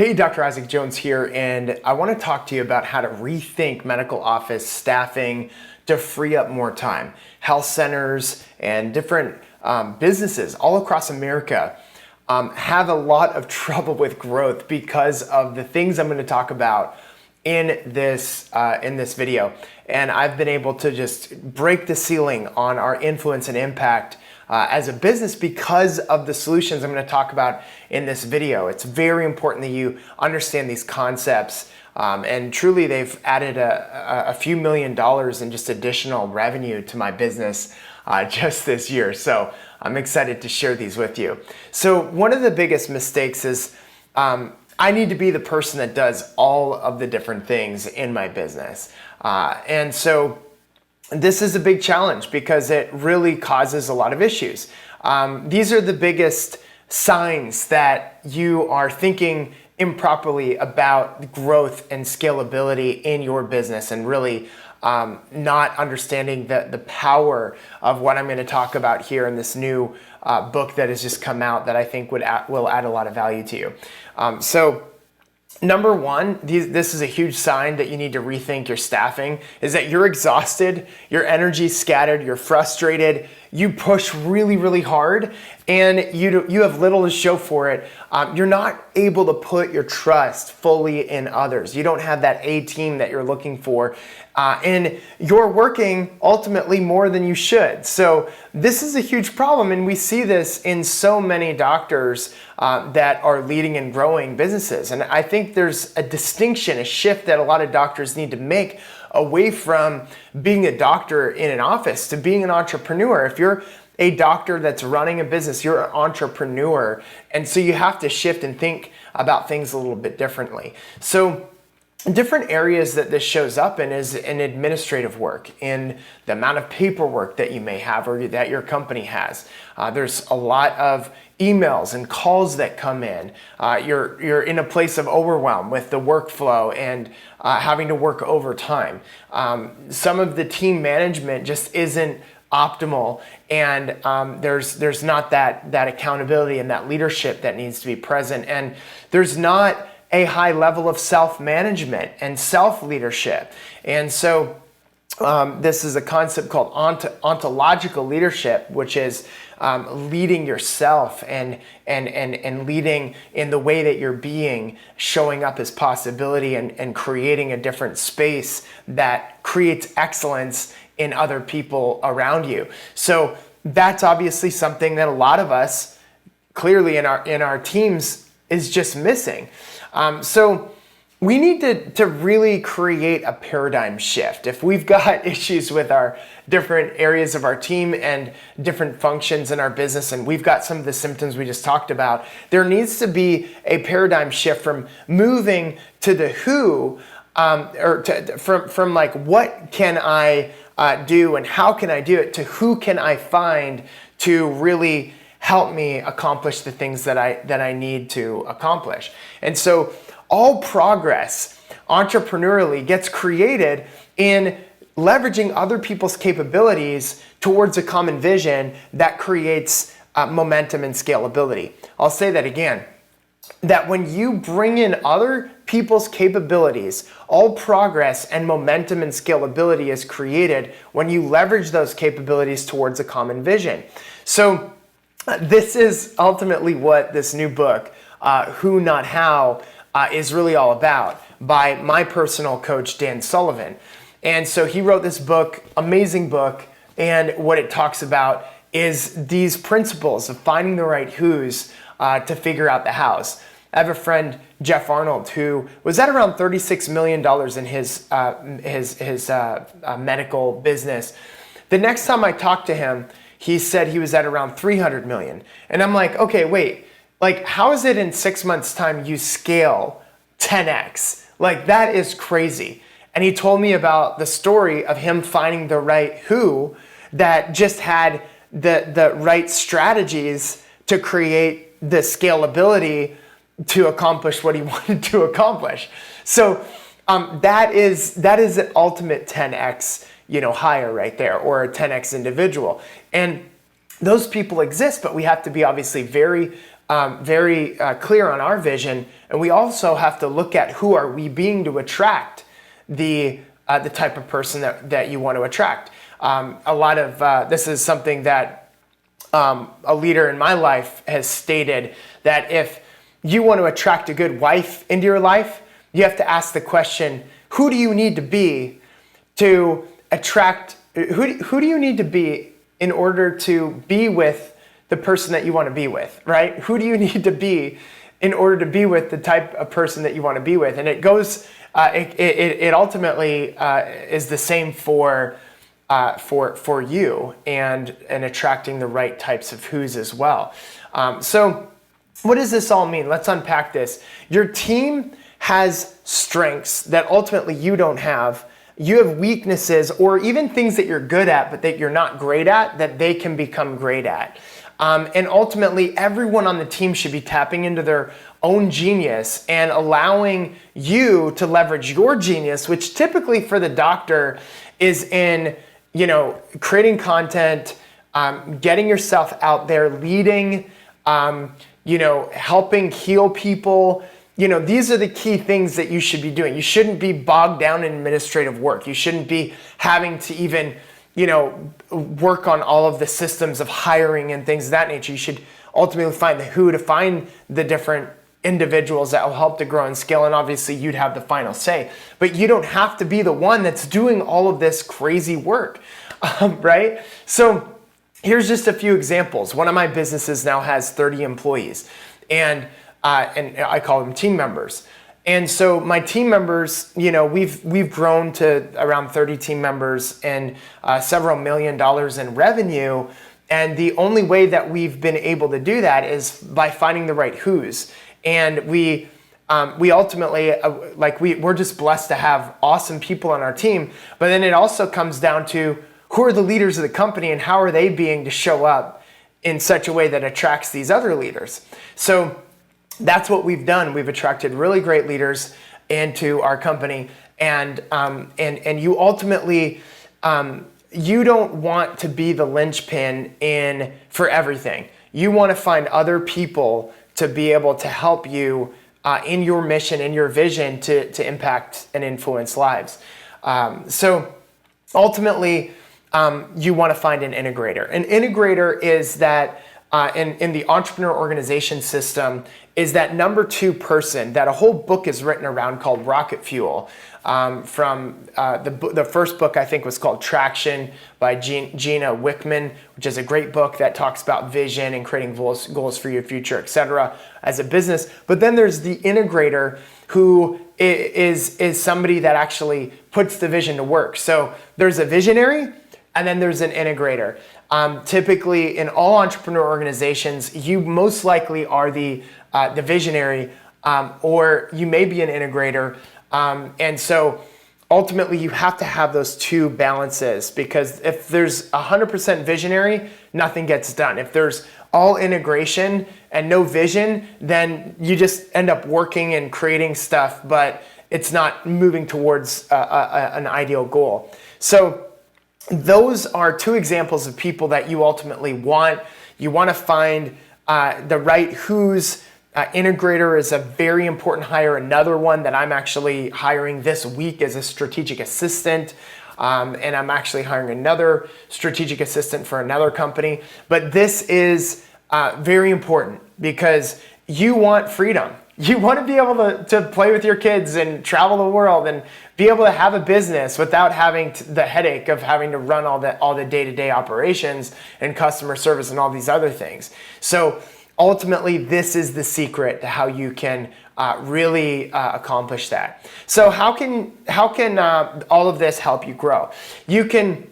Hey, Dr. Isaac Jones here, and I want to talk to you about how to rethink medical office staffing to free up more time. Health centers and different businesses all across America have a lot of trouble with growth because of the things I'm going to talk about in this video. And I've been able to just break the ceiling on our influence and impact as a business because of the solutions I'm going to talk about in this video. It's very important that you understand these concepts, and truly they've added a few $1 million in just additional revenue to my business just this year. So I'm excited to share these with you. So one of the biggest mistakes is I need to be the person that does all of the different things in my business. And so this is a big challenge because it really causes a lot of issues. These are the biggest signs that you are thinking improperly about growth and scalability in your business and really not understanding the power of what I'm going to talk about here in this new book that has just come out that I think will add a lot of value to you. So number one, this is a huge sign that you need to rethink your staffing, is that you're exhausted, your energy's scattered, you're frustrated, you push really, really hard, and you have little to show for it. You're not able to put your trust fully in others. You don't have that A team that you're looking for, and you're working ultimately more than you should. So this is a huge problem, and we see this in so many doctors that are leading and growing businesses. And I think there's a distinction, a shift that a lot of doctors need to make away from being a doctor in an office to being an entrepreneur. If you're a doctor that's running a business, you're an entrepreneur. And so you have to shift and think about things a little bit differently. So different areas that this shows up in is in administrative work, in the amount of paperwork that you may have or that your company has. There's a lot of emails and calls that come in. You're in a place of overwhelm with the workflow and having to work overtime. Some of the team management just isn't optimal, and there's not that accountability and that leadership that needs to be present, and there's not a high level of self-management and self-leadership. And so this is a concept called ontological leadership, which is leading yourself and leading in the way that you're being, showing up as possibility and creating a different space that creates excellence in other people around you. So that's obviously something that a lot of us clearly in our teams is just missing. So we need to really create a paradigm shift. If we've got issues with our different areas of our team and different functions in our business, and we've got some of the symptoms we just talked about, there needs to be a paradigm shift from moving to the who, from like what can I do and how can I do it, to who can I find to really help me accomplish the things that I need to accomplish. And so all progress entrepreneurially gets created in leveraging other people's capabilities towards a common vision that creates momentum and scalability. I'll say that again, that when you bring in other people's capabilities, all progress and momentum and scalability is created when you leverage those capabilities towards a common vision. So this is ultimately what this new book, Who Not How, is really all about, by my personal coach, Dan Sullivan. And so he wrote this book, amazing book, and what it talks about is these principles of finding the right who's to figure out the hows. I have a friend, Jeff Arnold, who was at around $36 million in his medical business. The next time I talked to him, he said he was at around 300 million. And I'm like, okay, wait, like how is it in 6 months' time you scale 10x? Like that is crazy. And he told me about the story of him finding the right who that just had the right strategies to create the scalability to accomplish what he wanted to accomplish. So that is an ultimate 10x hire right there, or a 10x individual. And those people exist, but we have to be obviously very very clear on our vision, and we also have to look at who are we being to attract the type of person that you want to attract. A lot of this is something that a leader in my life has stated, that if you want to attract a good wife into your life, you have to ask the question, who do you need to be to attract, who do you need to be in order to be with the person that you want to be with, right? Who do you need to be in order to be with the type of person that you want to be with? And it goes, it ultimately is the same for you and attracting the right types of who's as well. So what does this all mean? Let's unpack this. Your team has strengths that ultimately you don't have. You have weaknesses or even things that you're good at but that you're not great at that they can become great at. And ultimately, everyone on the team should be tapping into their own genius and allowing you to leverage your genius, which typically for the doctor is in, creating content, getting yourself out there, leading, helping heal people. These are the key things that you should be doing. You shouldn't be bogged down in administrative work. You shouldn't be having to even work on all of the systems of hiring and things of that nature. You should ultimately find the who to find the different individuals that will help to grow and scale. And obviously you'd have the final say, but you don't have to be the one that's doing all of this crazy work, right? So here's just a few examples. One of my businesses now has 30 employees and I call them team members. And so my team members, we've grown to around 30 team members and several $1 million in revenue. And the only way that we've been able to do that is by finding the right who's. And we ultimately, we're just blessed to have awesome people on our team. But then it also comes down to who are the leaders of the company and how are they being to show up in such a way that attracts these other leaders. So that's what we've done. We've attracted really great leaders into our company, and you ultimately you don't want to be the linchpin for everything. You want to find other people to be able to help you in your mission, in your vision to impact and influence lives. So ultimately, you want to find an integrator. An integrator is that in the entrepreneur organization system is that number 2 person that a whole book is written around called Rocket Fuel. From the first book I think was called Traction by Gina Wickman, which is a great book that talks about vision and creating goals for your future, etc. as a business. But then there's the integrator who is somebody that actually puts the vision to work. So there's a visionary and then there's an integrator. Typically in all entrepreneur organizations, you most likely are the visionary or you may be an integrator. And so ultimately you have to have those two balances, because if there's 100% visionary, nothing gets done. If there's all integration and no vision, then you just end up working and creating stuff, but it's not moving towards an ideal goal. So those are 2 examples of people that you ultimately want. You want to find the right who's. Integrator is a very important hire. Another one that I'm actually hiring this week is a strategic assistant. And I'm actually hiring another strategic assistant for another company. But this is very important because you want freedom. You want to be able to play with your kids and travel the world and be able to have a business without having the headache of having to run all the day-to-day operations and customer service and all these other things. So ultimately, this is the secret to how you can really accomplish that. So how can all of this help you grow? You can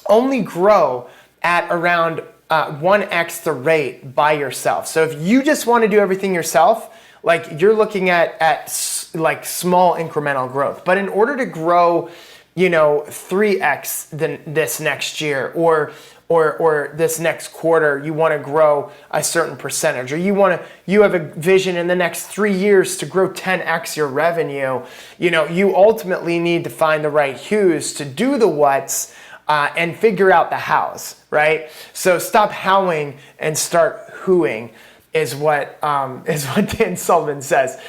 only grow at around 1x the rate by yourself. So if you just want to do everything yourself, like you're looking at like small incremental growth. But in order to grow, 3x this next year or this next quarter, you want to grow a certain percentage, or you have a vision in the next 3 years to grow 10x your revenue. You ultimately need to find the right who's to do the what's and figure out the hows, right? So stop howing and start whoing. is what Dan Sullivan says.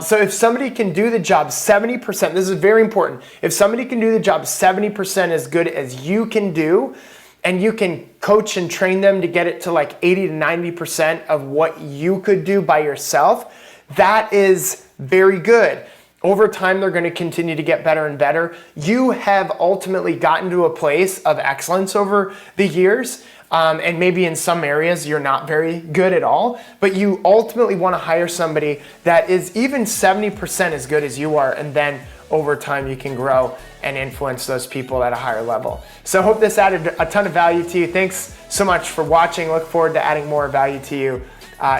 So if somebody can do the job 70%, this is very important. If somebody can do the job 70% as good as you can do, and you can coach and train them to get it to like 80 to 90% of what you could do by yourself, that is very good. Over time, they're going to continue to get better and better. You have ultimately gotten to a place of excellence over the years. And maybe in some areas you're not very good at all, but you ultimately want to hire somebody that is even 70% as good as you are, and then over time you can grow and influence those people at a higher level. So I hope this added a ton of value to you. Thanks so much for watching. Look forward to adding more value to you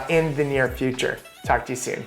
in the near future. Talk to you soon.